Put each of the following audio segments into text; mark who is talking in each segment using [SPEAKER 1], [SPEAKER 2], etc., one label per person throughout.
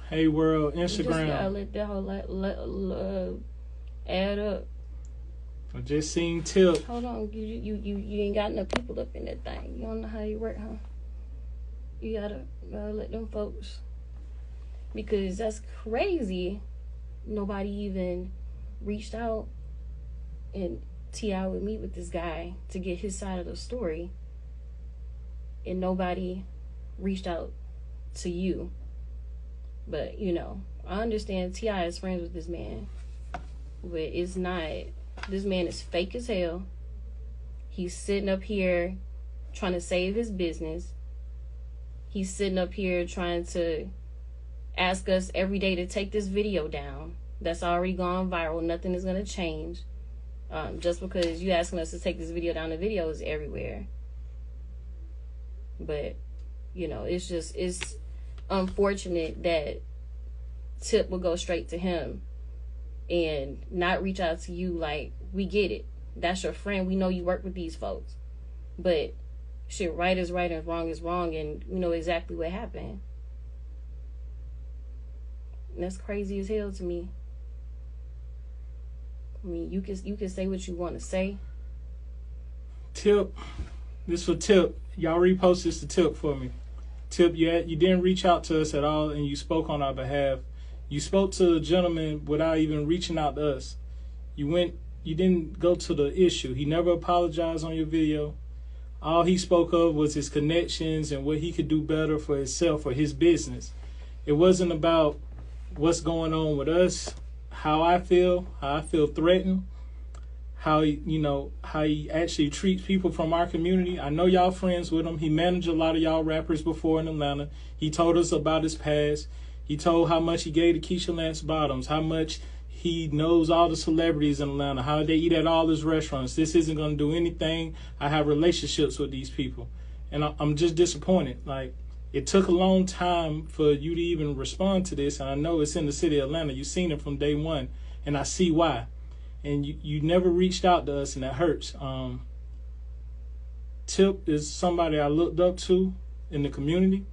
[SPEAKER 1] Hey World,
[SPEAKER 2] You just
[SPEAKER 1] Instagram.
[SPEAKER 2] gotta let that whole add up.
[SPEAKER 1] I just seen Tip.
[SPEAKER 2] Hold on, you ain't got enough people up in that thing. You don't know how you work, huh? You gotta let them folks, because that's crazy. Nobody even reached out, and T.I. would meet with this guy to get his side of the story, and nobody reached out to you. But you know, I understand T.I. is friends with this man, but it's not. This man is fake as hell. He's sitting up here trying to save his business. He's sitting up here trying to ask us every day to take this video down. That's already gone viral. Nothing is going to change. Just because you asking us to take this video down, the video is everywhere. But, you know, it's unfortunate that Tip will go straight to him and not reach out to you. Like, we get it. That's your friend. We know you work with these folks. But shit, right is right and wrong is wrong, and we know exactly what happened. And that's crazy as hell to me. I mean, you can say what you want to say.
[SPEAKER 1] Tip, this for Tip. Y'all repost this to Tip for me. Tip, you didn't reach out to us at all, and you spoke on our behalf. You spoke to the gentleman without even reaching out to us. You didn't go to the issue. He never apologized on your video. All he spoke of was his connections and what he could do better for himself or his business. It wasn't about what's going on with us, how I feel threatened, how he actually treats people from our community. I know y'all friends with him. He managed a lot of y'all rappers before in Atlanta. He told us about his past. He told how much he gave to Keisha Lance Bottoms, how much he knows all the celebrities in Atlanta, how they eat at all his restaurants. This isn't going to do anything. I have relationships with these people. And I'm just disappointed. Like, it took a long time for you to even respond to this. And I know it's in the city of Atlanta. You've seen it from day one. And I see why. And you never reached out to us, and that hurts. Tip is somebody I looked up to in the community.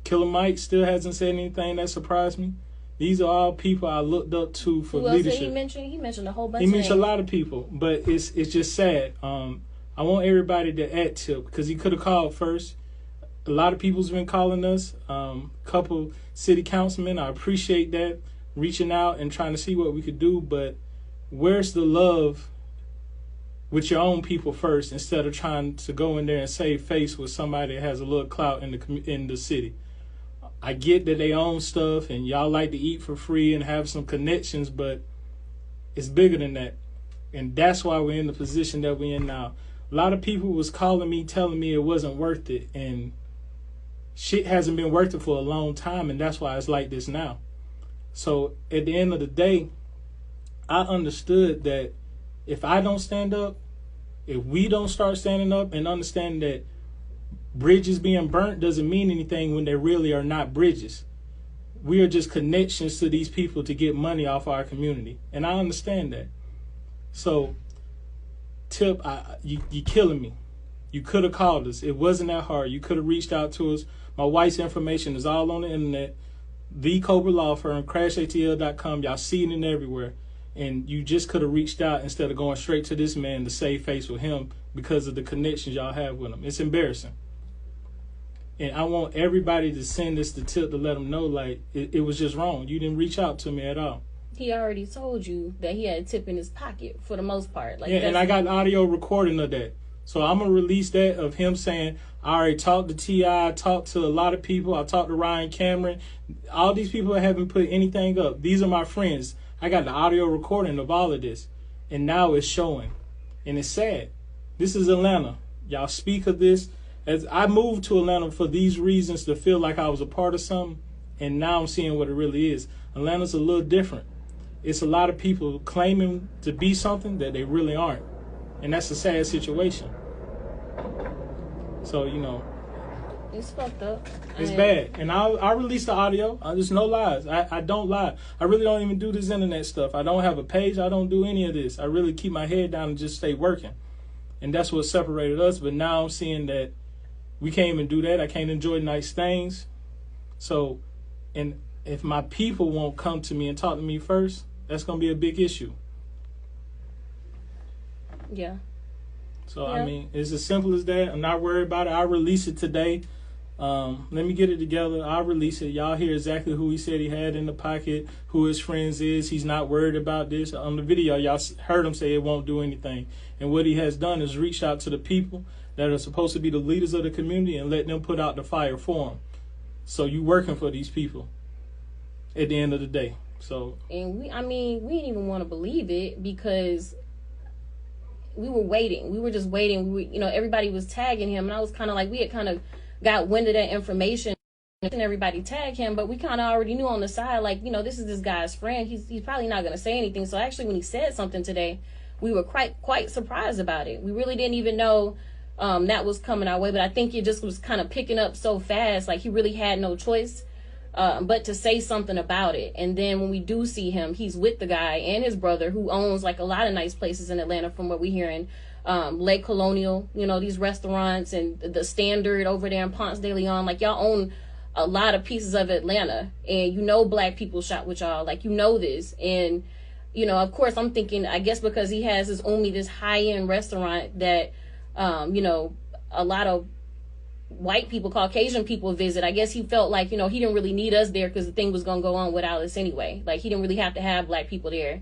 [SPEAKER 1] Killer Mike still hasn't said anything that surprised me. These are all people I looked up to for leadership. Who else did he mention?
[SPEAKER 2] He mentioned a whole bunch.
[SPEAKER 1] He mentioned a lot of people, but it's just sad. I want everybody to at Tip, because he could have called first. A lot of people's been calling us. Couple city councilmen, I appreciate that, reaching out and trying to see what we could do. But where's the love with your own people first, instead of trying to go in there and save face with somebody that has a little clout in the city? I get that they own stuff and y'all like to eat for free and have some connections, but it's bigger than that. And that's why we're in the position that we're in now. A lot of people was calling me, telling me it wasn't worth it, and shit hasn't been worth it for a long time, and that's why it's like this now. So at the end of the day, I understood that if I don't stand up, if we don't start standing up and understand that bridges being burnt doesn't mean anything when they really are not bridges. We are just connections to these people to get money off our community. And I understand that. So, Tip, you killing me. You could have called us. It wasn't that hard. You could have reached out to us. My wife's information is all on the internet. The Cobra Law Firm, crashatl.com. Y'all see it everywhere. And you just could have reached out instead of going straight to this man to save face with him because of the connections y'all have with him. It's embarrassing. And I want everybody to send this to Tip to let him know, like, it was just wrong. You didn't reach out to me at all.
[SPEAKER 2] He already told you that he had a tip in his pocket for the most part. Like,
[SPEAKER 1] yeah, and I got an audio recording of that. So I'm going to release that of him saying, I already talked to T.I., I talked to a lot of people. I talked to Ryan Cameron. All these people haven't put anything up. These are my friends. I got the audio recording of all of this. And now it's showing. And it's sad. This is Atlanta. Y'all speak of this. As I moved to Atlanta for these reasons, to feel like I was a part of something, and now I'm seeing what it really is. Atlanta's a little different. It's a lot of people claiming to be something that they really aren't. And that's a sad situation. So,
[SPEAKER 2] it's fucked up.
[SPEAKER 1] It's bad. And I'll release the audio. There's no lies. I don't lie. I really don't even do this internet stuff. I don't have a page. I don't do any of this. I really keep my head down and just stay working. And that's what separated us. But now I'm seeing that we can't even do that. I can't enjoy nice things. So, and if my people won't come to me and talk to me first, that's going to be a big issue.
[SPEAKER 2] Yeah.
[SPEAKER 1] So,
[SPEAKER 2] Yeah.
[SPEAKER 1] I mean, it's as simple as that. I'm not worried about it. I'll release it today. Let me get it together. I'll release it. Y'all hear exactly who he said he had in the pocket, who his friends is. He's not worried about this. On the video, y'all heard him say it won't do anything. And what he has done is reached out to the people that are supposed to be the leaders of the community and let them put out the fire for him. So you working for these people at the end of the day. So,
[SPEAKER 2] and we didn't even want to believe it because we were waiting. We were just waiting. Everybody was tagging him, and I was kind of like, we had kind of got wind of that information, and everybody tagged him, but we kind of already knew on the side, like, this is this guy's friend. He's probably not going to say anything. So actually, when he said something today, we were quite surprised about it. We really didn't even know that was coming our way, but I think it just was kind of picking up so fast, like he really had no choice but to say something about it. And then when we do see him, he's with the guy and his brother who owns like a lot of nice places in Atlanta from what we're hearing. Lake Colonial, these restaurants, and the Standard over there in Ponce de Leon. Like, y'all own a lot of pieces of Atlanta, and black people shop with y'all, like, this. And of course I'm thinking, I guess because he has this UMI, this high-end restaurant that a lot of white people, Caucasian people visit. I guess he felt like, he didn't really need us there because the thing was going to go on without us anyway. Like, he didn't really have to have black people there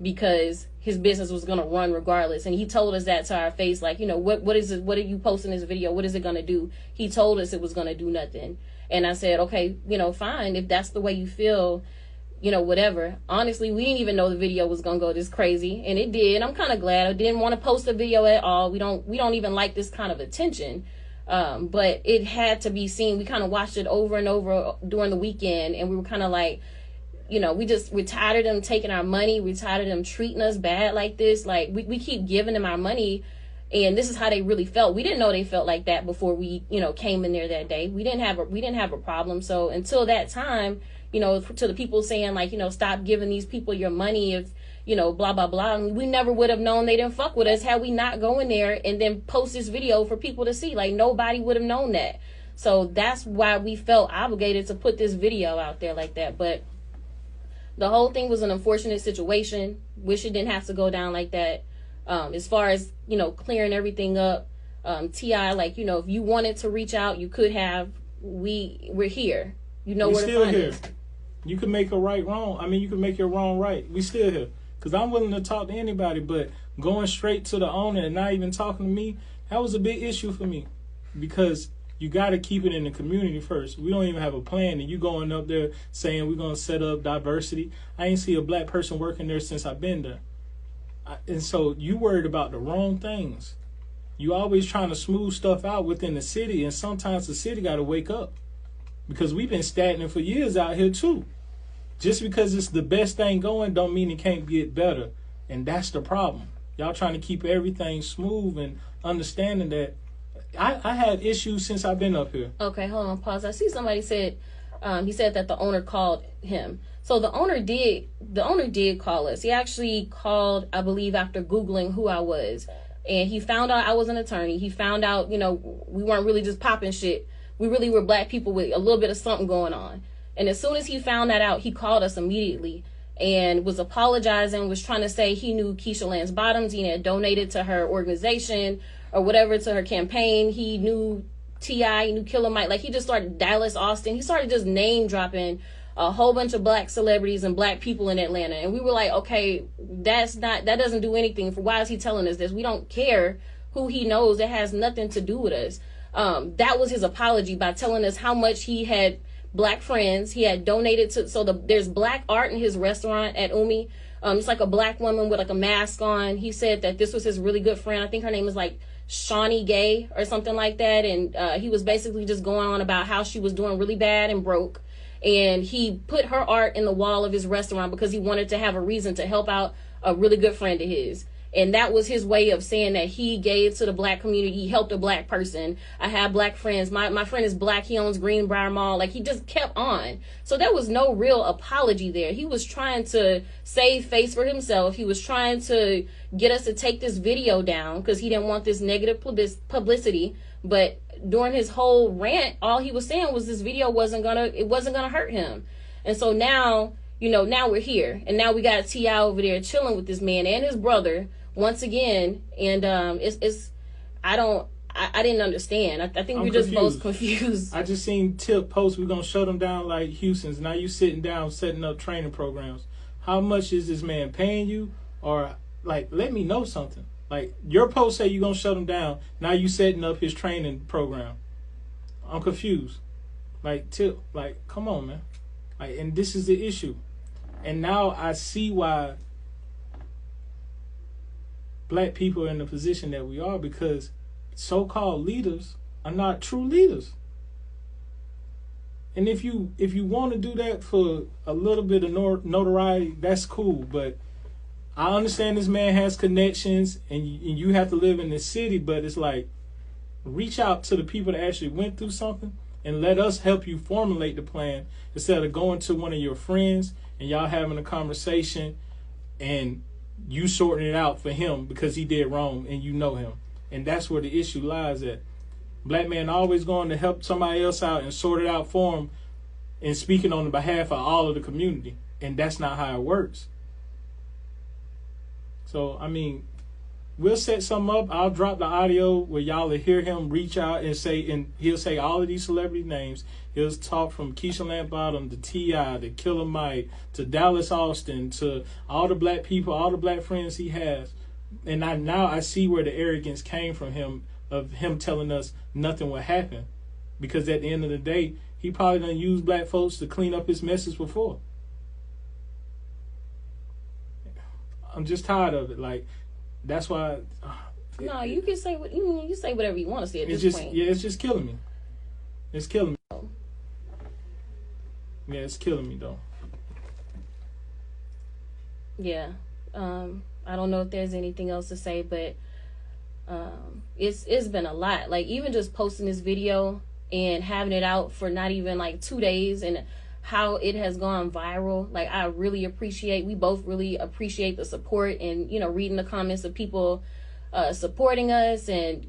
[SPEAKER 2] because his business was going to run regardless. And he told us that to our face, like, what is it? What are you posting this video? What is it going to do? He told us it was going to do nothing. And I said, okay, fine. If that's the way you feel, whatever. Honestly, we didn't even know the video was going to go this crazy. And it did. I'm kind of glad. I didn't want to post the video at all. We don't even like this kind of attention. But it had to be seen. We kind of watched it over and over during the weekend, and we were kind of like, we're tired of them taking our money. We're tired of them treating us bad like this. Like, we keep giving them our money, and this is how they really felt. We didn't know they felt like that before we, came in there that day. We didn't have a problem. So until that time, to the people saying like, stop giving these people your money if, blah, blah, blah. And we never would have known they didn't fuck with us had we not go in there and then post this video for people to see. Like, nobody would have known that. So that's why we felt obligated to put this video out there like that. But the whole thing was an unfortunate situation. Wish it didn't have to go down like that. As far as, clearing everything up, T.I., like, if you wanted to reach out, you could have. We're here. Where to find us.
[SPEAKER 1] You can make a right wrong. I mean, you can make your wrong right. We still here. Because I'm willing to talk to anybody, but going straight to the owner and not even talking to me, that was a big issue for me. Because you got to keep it in the community first. We don't even have a plan, and you going up there saying we're going to set up diversity. I ain't see a black person working there since I've been there. And so you worried about the wrong things. You always trying to smooth stuff out within the city, and sometimes the city got to wake up. Because we've been stagnant for years out here too. Just because it's the best thing going don't mean it can't get better. And that's the problem. Y'all trying to keep everything smooth and understanding that I had issues since I've been up here.
[SPEAKER 2] Okay, hold on, pause. I see somebody said, he said that the owner called him. So the owner did call us. He actually called, I believe, after Googling who I was. And he found out I was an attorney. He found out, we weren't really just popping shit. We really were black people with a little bit of something going on. And as soon as he found that out, he called us immediately and was apologizing, was trying to say he knew Keisha Lance Bottoms. He had donated to her organization or whatever, to her campaign. He knew T.I., he knew Killer Mike. Like, he just started Dallas Austin. He started just name dropping a whole bunch of black celebrities and black people in Atlanta. And we were like, okay, that doesn't do anything. Why is he telling us this? We don't care who he knows. That has nothing to do with us. That was his apology, by telling us how much he had black friends. He had donated to, so there's black art in his restaurant at UMI. It's like a black woman with like a mask on. He said that this was his really good friend. I think her name is like Shawnee Gay or something like that. And he was basically just going on about how she was doing really bad and broke. And he put her art in the wall of his restaurant because he wanted to have a reason to help out a really good friend of his. And that was his way of saying that he gave to the black community. He helped a black person. I have black friends. My friend is black. He owns Greenbrier Mall. Like, he just kept on. So there was no real apology there. He was trying to save face for himself. He was trying to get us to take this video down because he didn't want this negative publicity. But during his whole rant, all he was saying was this video wasn't gonna hurt him. And so now, now we're here, and now we got T.I. over there chilling with this man and his brother once again, and I didn't understand. I think we're just both confused.
[SPEAKER 1] I just seen Tip post, we're going to shut them down like Houston's. Now you sitting down, setting up training programs. How much is this man paying you? Or, like, let me know something. Like, your post say you're going to shut him down. Now you setting up his training program. I'm confused. Like, Tip, like, come on, man. Like, and this is the issue. And now I see why black people are in the position that we are, because so-called leaders are not true leaders. And if you want to do that for a little bit of notoriety, that's cool. But I understand this man has connections, and you have to live in the city. But it's like, reach out to the people that actually went through something and let us help you formulate the plan, instead of going to one of your friends and y'all having a conversation and you sorting it out for him because he did wrong and you know him. And that's where the issue lies at. Black men always going to help somebody else out and sort it out for them and speaking on the behalf of all of the community. And that's not how it works. So, I mean, we'll set something up. I'll drop the audio where y'all will hear him reach out and say, and he'll say all of these celebrity names. He'll talk from Keisha Lance-Bottom to T.I. to Killer Mike to Dallas Austin to all the black people, all the black friends he has. And now I see where the arrogance came from him, of him telling us nothing will happen. Because at the end of the day, he probably done used black folks to clean up his messes before. I'm just tired of it. Like, that's why.
[SPEAKER 2] No, you can say what you say whatever you want to say at this point.
[SPEAKER 1] Yeah, it's just killing me. It's killing me. Yeah, it's killing me though.
[SPEAKER 2] Yeah. I don't know if there's anything else to say, but it's been a lot. Like, even just posting this video and having it out for not even like 2 days, and how it has gone viral. Like, we both really appreciate the support, and reading the comments of people supporting us, and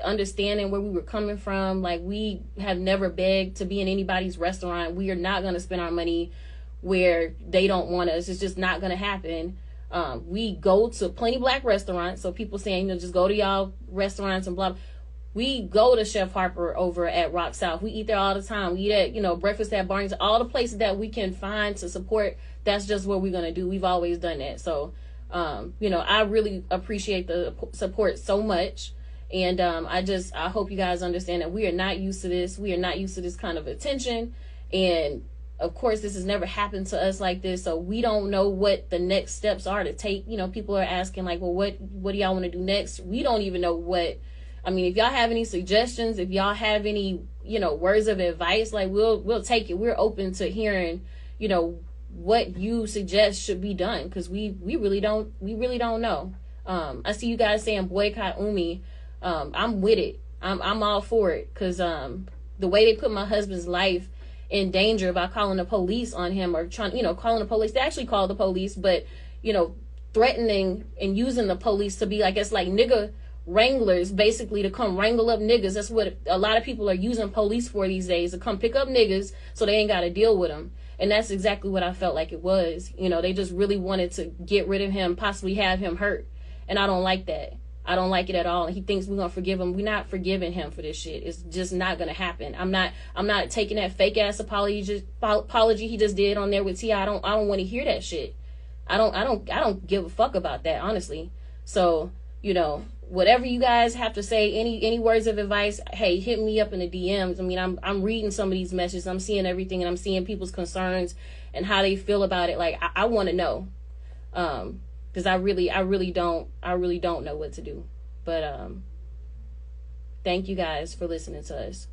[SPEAKER 2] understanding where we were coming from. Like, we have never begged to be in anybody's restaurant. We are not going to spend our money where they don't want us. It's just not going to happen. We go to plenty black restaurants, so people saying, just go to y'all restaurants and blah, blah. We go to Chef Harper over at Rock South. We eat there all the time. We eat at, breakfast at Barnes. All the places that we can find to support, that's just what we're going to do. We've always done that. So, I really appreciate the support so much. And I hope you guys understand that we are not used to this. We are not used to this kind of attention. And, of course, this has never happened to us like this. So we don't know what the next steps are to take. People are asking, like, well, what do y'all want to do next? We don't even know what. I mean, if y'all have any suggestions, if y'all have any, words of advice, like, we'll take it. We're open to hearing, what you suggest should be done, because we really don't know. I see you guys saying boycott UMI. I'm with it. I'm all for it, because the way they put my husband's life in danger by calling the police on him, or trying, calling the police. They actually called the police, but threatening and using the police to be, I guess, like nigga wranglers, basically, to come wrangle up niggas. That's what a lot of people are using police for these days, to come pick up niggas so they ain't got to deal with them. And that's exactly what I felt like it was. They just really wanted to get rid of him, possibly have him hurt. And I don't like that. I don't like it at all. And he thinks we're going to forgive him. We're not forgiving him for this shit. It's just not going to happen. I'm not taking that fake ass apology he just did on there with T.I. I don't want to hear that shit. I don't give a fuck about that, honestly. So, whatever you guys have to say, any words of advice, hey, hit me up in the DMs. I mean, I'm reading some of these messages. I'm seeing everything, and I'm seeing people's concerns and how they feel about it. Like, I want to know. Because I really don't know what to do. But thank you guys for listening to us.